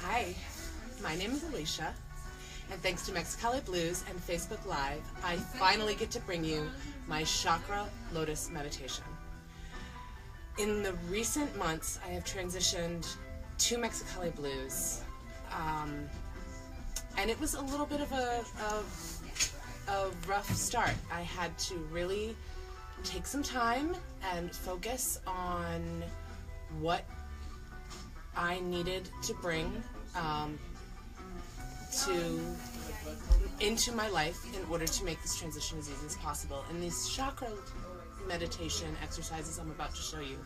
Hi, my name is Alycia, and thanks to Mexicali Blues and Facebook Live, I finally get to bring you my Chakra Lotus Meditation. In the recent months, I have transitioned to Mexicali Blues, and it was a little bit of a rough start. I had to really take some time and focus on what I needed to bring into my life in order to make this transition as easy as possible. And these chakra meditation exercises I'm about to show you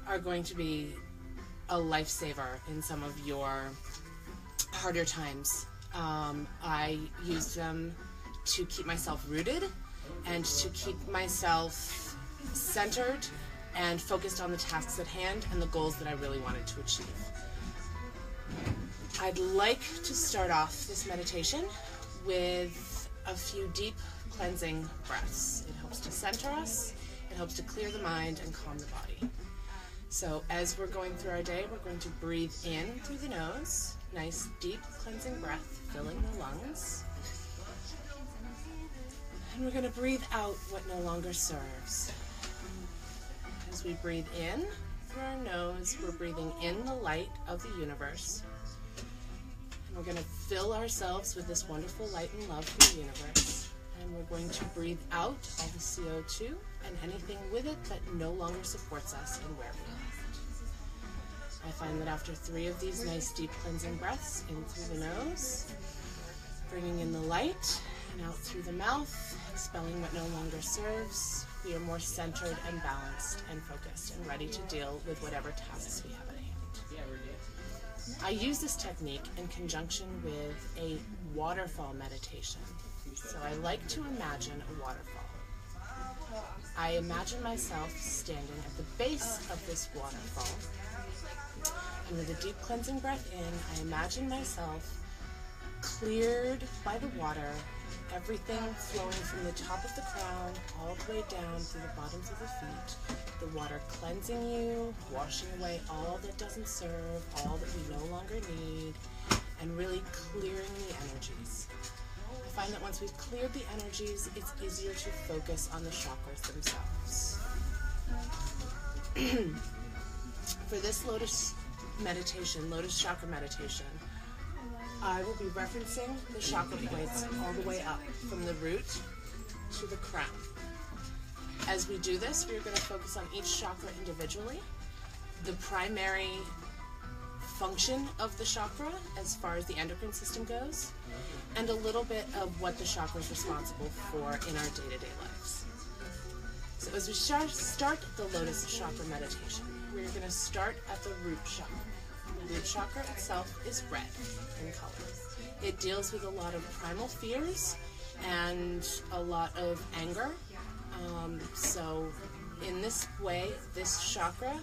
are going to be a lifesaver in some of your harder times. I use them to keep myself rooted and to keep myself centered and focused on the tasks at hand and the goals that I really wanted to achieve. I'd like to start off this meditation with a few deep cleansing breaths. It helps to center us, it helps to clear the mind and calm the body. So as we're going through our day, we're going to breathe in through the nose, nice deep cleansing breath filling the lungs. And we're going to breathe out what no longer serves. As we breathe in through our nose, we're breathing in the light of the universe. And we're going to fill ourselves with this wonderful light and love from the universe. And we're going to breathe out all the CO2 and anything with it that no longer supports us and where we are. I find that after 3 of these nice deep cleansing breaths, in through the nose, bringing in the light, and out through the mouth, expelling what no longer serves, we are more centered and balanced and focused and ready to deal with whatever tasks we have at hand. I use this technique in conjunction with a waterfall meditation. So I like to imagine a waterfall. I imagine myself standing at the base of this waterfall. And with a deep cleansing breath in, I imagine myself cleared by the water, everything flowing from the top of the crown all the way down through the bottoms of the feet, the water cleansing you, washing away all that doesn't serve, all that we no longer need, and really clearing the energies. I find that once we've cleared the energies, it's easier to focus on the chakras themselves. For this Lotus meditation, Lotus Chakra Meditation, I will be referencing the chakra points all the way up from the root to the crown. As we do this, we're going to focus on each chakra individually, the primary function of the chakra as far as the endocrine system goes, and a little bit of what the chakra is responsible for in our day-to-day lives. So as we start the Lotus Chakra Meditation, we're going to start at the root chakra. The root chakra itself is red in color. It deals with a lot of primal fears and a lot of anger. So in this way, this chakra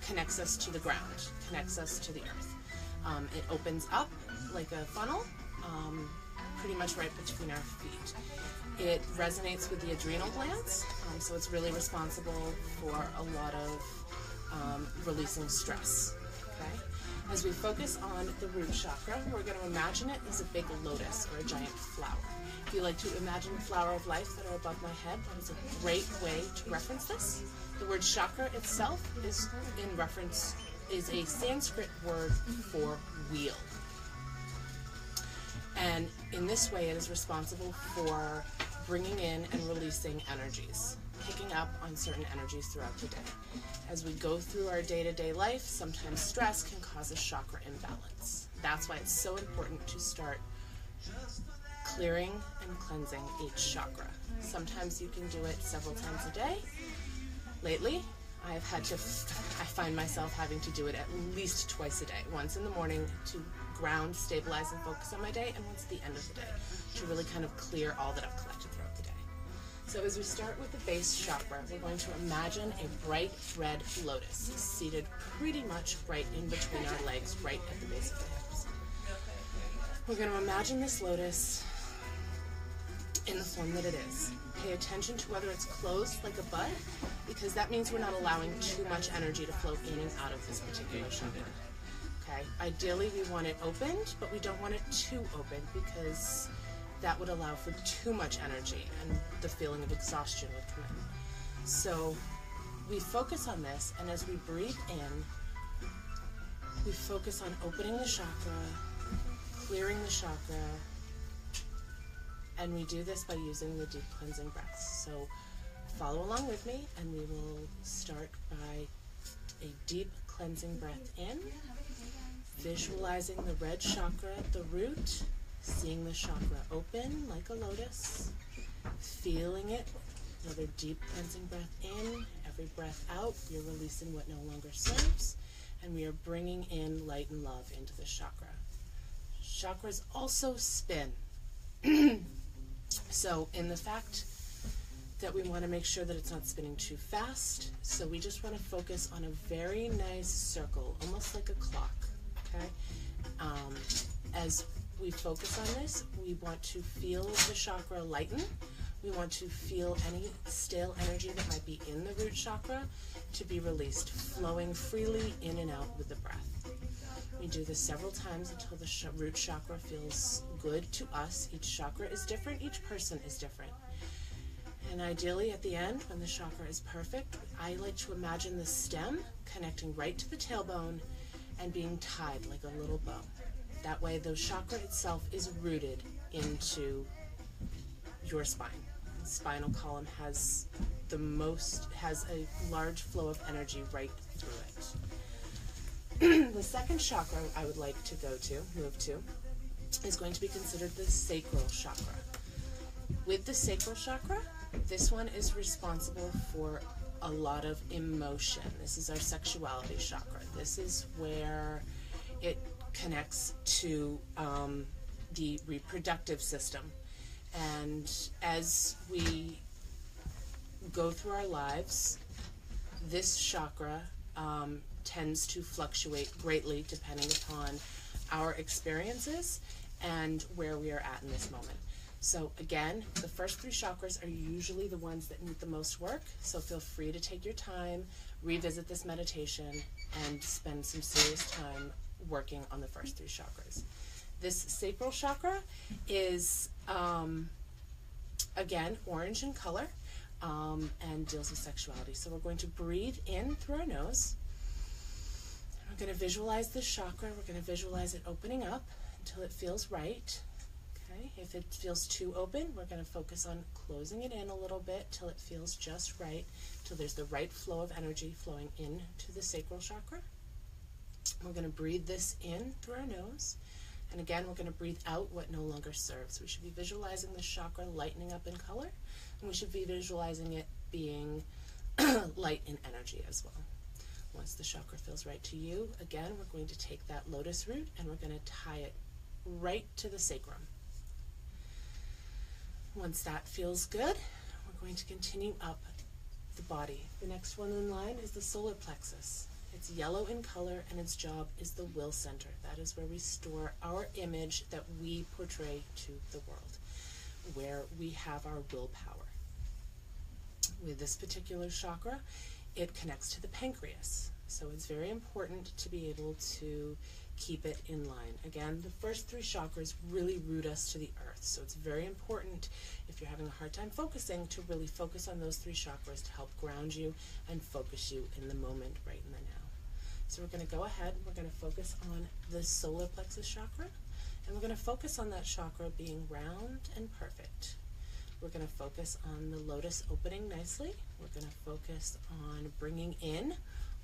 connects us to the ground, connects us to the earth. It opens up like a funnel, pretty much right between our feet. It resonates with the adrenal glands, so it's really responsible for a lot of releasing stress. Okay? As we focus on the root chakra, we're going to imagine it as a big lotus or a giant flower. If you like to imagine the flower of life that are above my head, that is a great way to reference this. The word chakra itself is a Sanskrit word for wheel. And in this way, it is responsible for bringing in and releasing energies, picking up on certain energies throughout the day. As we go through our day-to-day life, sometimes stress can cause a chakra imbalance. That's why it's so important to start clearing and cleansing each chakra. Sometimes you can do it several times a day. Lately, I find myself having to do it at least twice a day. Once in the morning to ground, stabilize, and focus on my day, and once at the end of the day to really kind of clear all that I've collected throughout the day. So as we start with the base chakra, we're going to imagine a bright red lotus seated pretty much right in between our legs, right at the base of the hips. We're going to imagine this lotus in the form that it is. Pay attention to whether it's closed like a bud, because that means we're not allowing too much energy to flow in and out of this particular chakra. Okay, ideally we want it opened, but we don't want it too open because that would allow for too much energy and the feeling of exhaustion would come in. So we focus on this, and as we breathe in, we focus on opening the chakra, clearing the chakra, and we do this by using the deep cleansing breaths. So follow along with me, and we will start by a deep cleansing breath in, visualizing the red chakra at the root, seeing the chakra open like a lotus, feeling it. Another deep cleansing breath in. Every breath out, we are releasing what no longer serves, and we are bringing in light and love into the chakra. Chakras also spin. So in the fact that we want to make sure that it's not spinning too fast, so we just want to focus on a very nice circle, almost like a clock, okay? As we focus on this, we want to feel the chakra lighten. We want to feel any stale energy that might be in the root chakra to be released, flowing freely in and out with the breath. We do this several times until the root chakra feels good to us. Each chakra is different, each person is different. And ideally at the end, when the chakra is perfect, I like to imagine the stem connecting right to the tailbone and being tied like a little bow. That way the chakra itself is rooted into your spine. The spinal column has a large flow of energy right through it. The second chakra I would like to move to, is going to be considered the sacral chakra. With the sacral chakra, this one is responsible for a lot of emotion. This is our sexuality chakra. This is where it connects to the reproductive system. And as we go through our lives, this chakra tends to fluctuate greatly depending upon our experiences and where we are at in this moment. So again, the first three chakras are usually the ones that need the most work, so feel free to take your time, revisit this meditation, and spend some serious time working on the first three chakras. This sacral chakra is, again, orange in color, and deals with sexuality. So we're going to breathe in through our nose. We're going to visualize this chakra. We're going to visualize it opening up until it feels right. Okay. If it feels too open, we're going to focus on closing it in a little bit till it feels just right, till there's the right flow of energy flowing into the sacral chakra. We're going to breathe this in through our nose. And again, we're going to breathe out what no longer serves. We should be visualizing the chakra lightening up in color, and we should be visualizing it being light in energy as well. Once the chakra feels right to you, again, we're going to take that lotus root and we're going to tie it right to the sacrum. Once that feels good, we're going to continue up the body. The next one in line is the solar plexus. It's yellow in color, and its job is the will center. That is where we store our image that we portray to the world, where we have our willpower. With this particular chakra, it connects to the pancreas. So it's very important to be able to keep it in line. Again, the first three chakras really root us to the earth. So it's very important, if you're having a hard time focusing, to really focus on those three chakras to help ground you and focus you in the moment, right in the now. So we're going to go ahead, we're going to focus on the solar plexus chakra, and we're going to focus on that chakra being round and perfect. We're going to focus on the lotus opening nicely. We're going to focus on bringing in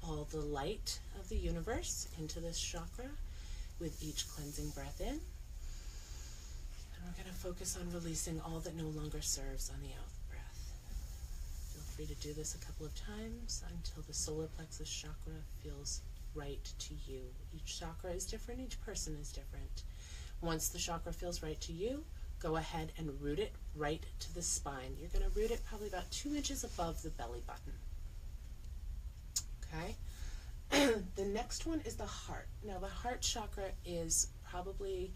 all the light of the universe into this chakra with each cleansing breath in. And we're going to focus on releasing all that no longer serves on the out breath. Feel free to do this a couple of times until the solar plexus chakra feels right to you. Each chakra is different, each person is different. Once the chakra feels right to you, go ahead and root it right to the spine. You're going to root it probably about 2 inches above the belly button. Okay? The next one is the heart. Now the heart chakra is probably,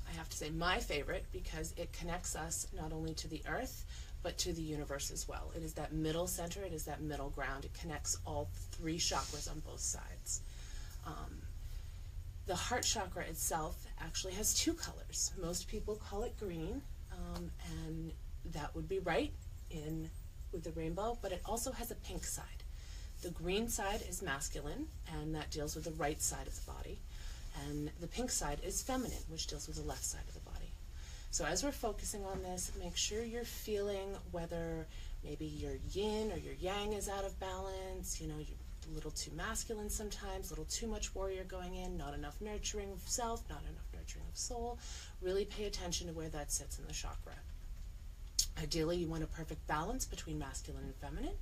I have to say, my favorite because it connects us not only to the earth, but to the universe as well. It is that middle center, it is that middle ground. It connects all three chakras on both sides. The heart chakra itself actually has two colors. Most people call it green, and that would be right with the rainbow, but it also has a pink side. The green side is masculine, and that deals with the right side of the body. And the pink side is feminine, which deals with the left side of the body. So as we're focusing on this, make sure you're feeling whether maybe your yin or your yang is out of balance, you're a little too masculine sometimes, a little too much warrior going in, not enough nurturing of self, not enough nurturing of soul. Really pay attention to where that sits in the chakra. Ideally, you want a perfect balance between masculine and feminine,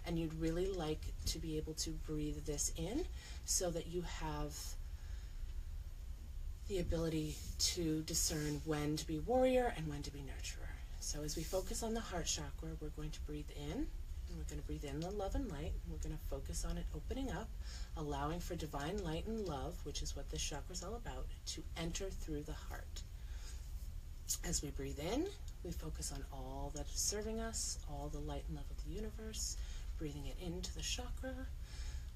and you'd really like to be able to breathe this in so that you have the ability to discern when to be warrior and when to be nurturer. So as we focus on the heart chakra, we're going to breathe in, and we're going to breathe in the love and light, and we're going to focus on it opening up, allowing for divine light and love, which is what this chakra is all about, to enter through the heart. As we breathe in, we focus on all that is serving us, all the light and love of the universe, breathing it into the chakra.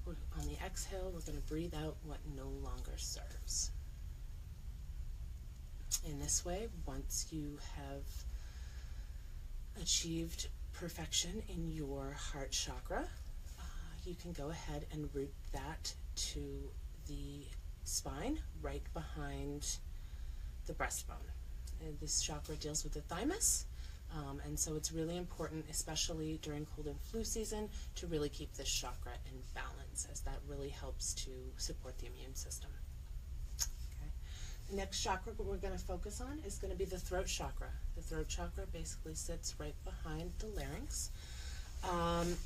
On the exhale, we're going to breathe out what no longer serves. In this way, once you have achieved perfection in your heart chakra, you can go ahead and root that to the spine right behind the breastbone. And this chakra deals with the thymus, and so it's really important, especially during cold and flu season, to really keep this chakra in balance, as that really helps to support the immune system. The next chakra we're going to focus on is going to be the throat chakra. The throat chakra basically sits right behind the larynx,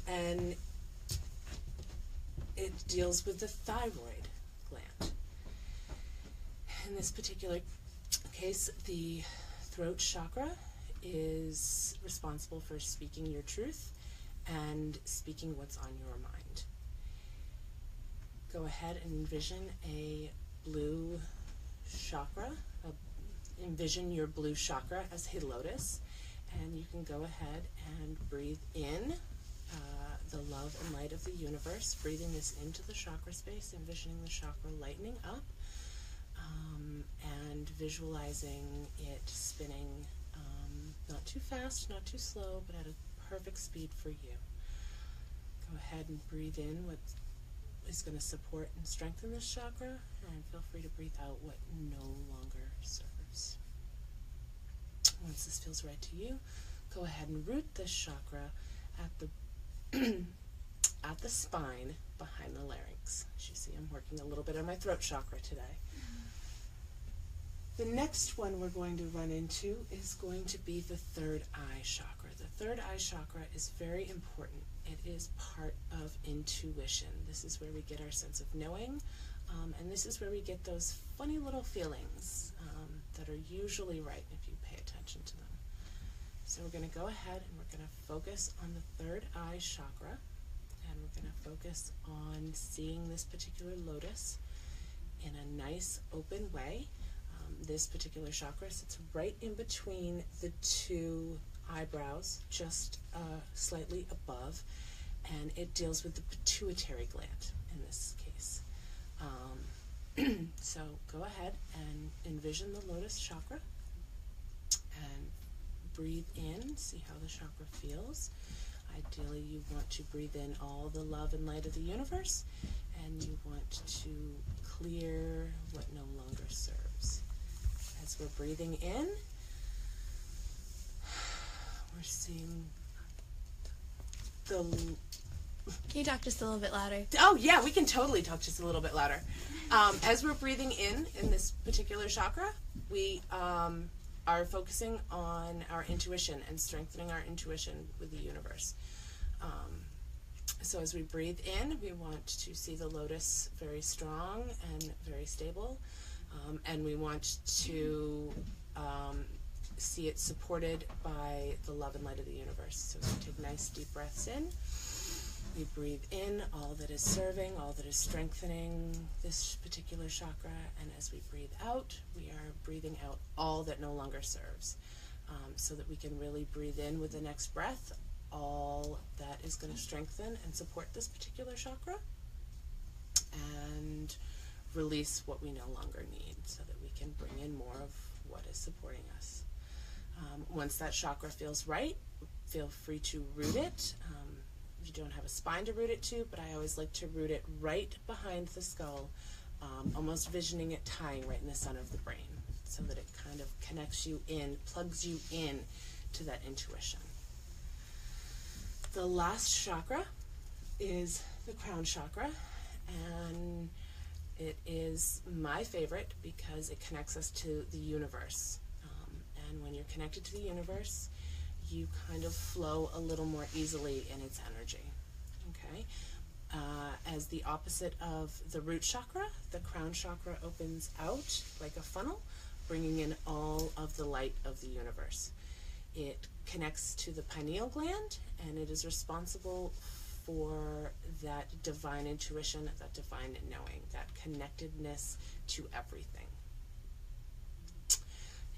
and it deals with the thyroid gland. In this particular case, the throat chakra is responsible for speaking your truth and speaking what's on your mind. Go ahead and envision a blue chakra. Envision your blue chakra as a lotus, and you can go ahead and breathe in the love and light of the universe, breathing this into the chakra space, envisioning the chakra lightening up, and visualizing it spinning not too fast, not too slow, but at a perfect speed for you. Go ahead and breathe in what is going to support and strengthen this chakra, and feel free to breathe out what no longer serves. Once this feels right to you, go ahead and root this chakra at the at the spine behind the larynx. As you see, I'm working a little bit on my throat chakra today. The next one we're going to run into is going to be the third eye chakra. The third eye chakra is very important. It is part of intuition. This is where we get our sense of knowing, and this is where we get those funny little feelings that are usually right if you pay attention to them. So we're going to go ahead and we're going to focus on the third eye chakra, and we're going to focus on seeing this particular lotus in a nice open way. This particular chakra sits right in between the two eyebrows, just slightly above, and it deals with the pituitary gland in this case. So go ahead and envision the lotus chakra and breathe in, see how the chakra feels. Ideally, you want to breathe in all the love and light of the universe, and you want to clear what no longer serves. As we're breathing in, we're seeing the... Can you talk just a little bit louder? Oh, yeah, we can totally talk just a little bit louder. As we're breathing in this particular chakra, we are focusing on our intuition and strengthening our intuition with the universe. So as we breathe in, we want to see the lotus very strong and very stable, and we want to see it supported by the love and light of the universe. So we take nice deep breaths in. We breathe in all that is serving, all that is strengthening this particular chakra, and as we breathe out, we are breathing out all that no longer serves, so that we can really breathe in with the next breath all that is going to strengthen and support this particular chakra, and release what we no longer need so that we can bring in more of what is supporting us. Once that chakra feels right, feel free to root it. You don't have a spine to root it to, but I always like to root it right behind the skull, almost visioning it tying right in the center of the brain, so that it kind of connects you in, plugs you in to that intuition. The last chakra is the crown chakra, and it is my favorite because it connects us to the universe. And when you're connected to the universe, you kind of flow a little more easily in its energy. Okay? As the opposite of the root chakra, the crown chakra opens out like a funnel, bringing in all of the light of the universe. It connects to the pineal gland, and it is responsible for that divine intuition, that divine knowing, that connectedness to everything.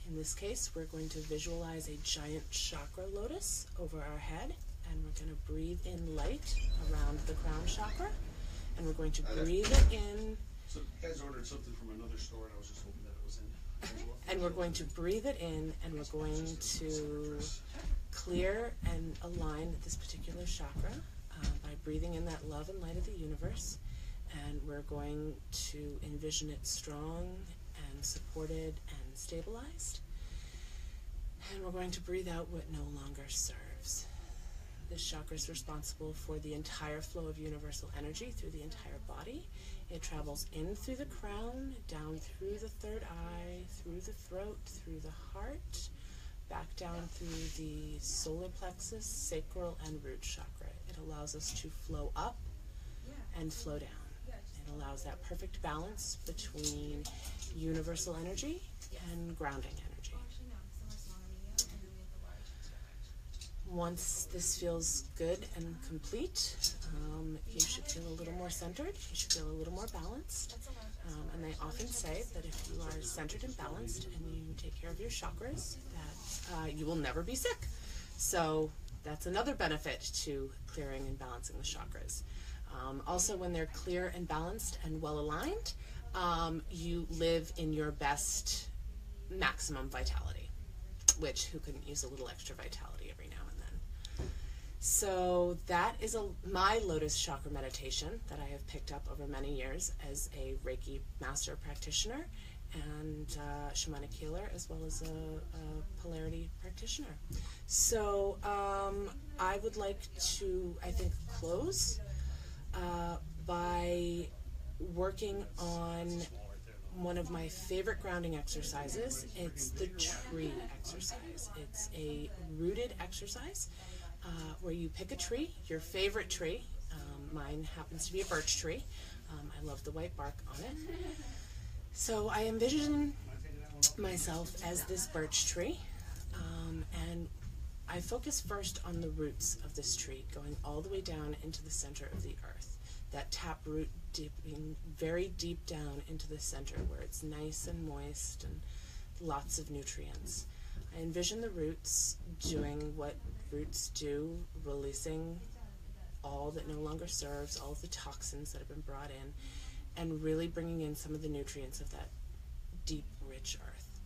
In this case, we're going to visualize a giant chakra lotus over our head, and we're going to breathe in light around the crown chakra, and we're going to breathe it in. So you guys ordered something from another store, and I was just hoping that it was in. And we're going to breathe it in, and we're going to clear and align this particular chakra by breathing in that love and light of the universe. And we're going to envision it strong and supported and stabilized. And we're going to breathe out what no longer serves. This chakra is responsible for the entire flow of universal energy through the entire body. It travels in through the crown, down through the third eye, through the throat, through the heart, back down through the solar plexus, sacral, and root chakra. It allows us to flow up and flow down. It allows that perfect balance between universal energy and grounding energy. Once this feels good and complete, you should feel a little more centered, you should feel a little more balanced. And they often say that if you are centered and balanced and you take care of your chakras, that you will never be sick. So that's another benefit to clearing and balancing the chakras. Also, when they're clear and balanced and well aligned, you live in your best maximum vitality, which who couldn't use a little extra vitality every now and then. So that is my Lotus Chakra meditation that I have picked up over many years as a Reiki Master Practitioner and Shamanic Healer, as well as a Polarity practitioner. So I would like to, I think, close by working on one of my favorite grounding exercises. It's the tree exercise. It's a rooted exercise where you pick a tree, your favorite tree. Mine happens to be a birch tree. I love the white bark on it. So I envision myself as this birch tree, and I focus first on the roots of this tree, going all the way down into the center of the earth. That tap root dipping very deep down into the center where it's nice and moist and lots of nutrients. I envision the roots doing what roots do, releasing all that no longer serves, all of the toxins that have been brought in, and really bringing in some of the nutrients of that deep, rich earth.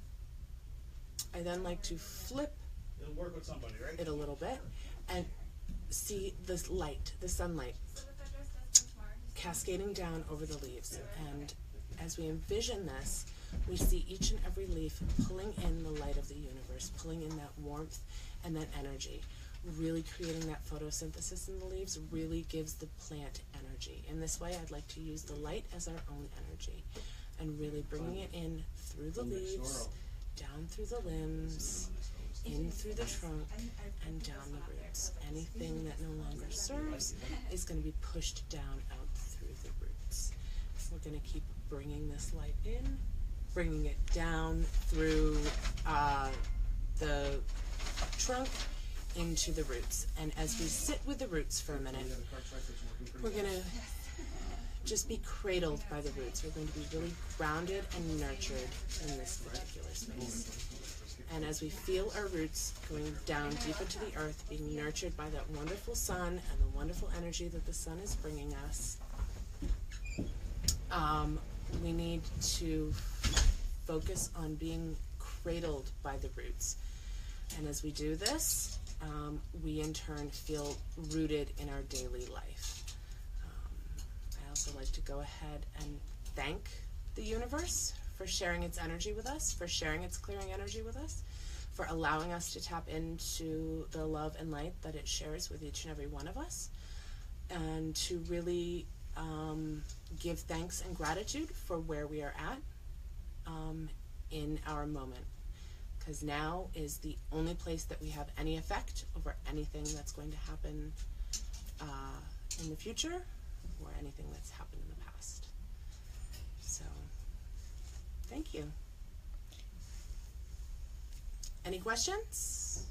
I then like to flip It'll work with somebody, right? it a little bit and see this light, the sunlight, cascading down over the leaves. And as we envision this, we see each and every leaf pulling in the light of the universe, pulling in that warmth and that energy. Really creating that photosynthesis in the leaves really gives the plant energy. In this way, I'd like to use the light as our own energy and really bringing it in through the leaves, down through the limbs, in through the trunk, and down the roots. Anything that no longer serves is going to be pushed down out through the roots. So we're going to keep bringing this light in, bringing it down through the trunk, into the roots. And as we sit with the roots for a minute, we're going to just be cradled by the roots. We're going to be really grounded and nurtured in this particular space. And as we feel our roots going down deep into the earth, being nurtured by that wonderful sun and the wonderful energy that the sun is bringing us, we need to focus on being cradled by the roots. And as we do this, we in turn feel rooted in our daily life. I also like to go ahead and thank the universe for sharing its energy with us, for sharing its clearing energy with us, for allowing us to tap into the love and light that it shares with each and every one of us, and to really give thanks and gratitude for where we are at in our moment. Because now is the only place that we have any effect over anything that's going to happen in the future or anything that's happened in the past. So, thank you. Any questions?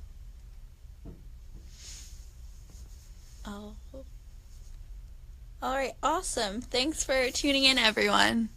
Oh. All right, awesome. Thanks for tuning in, everyone.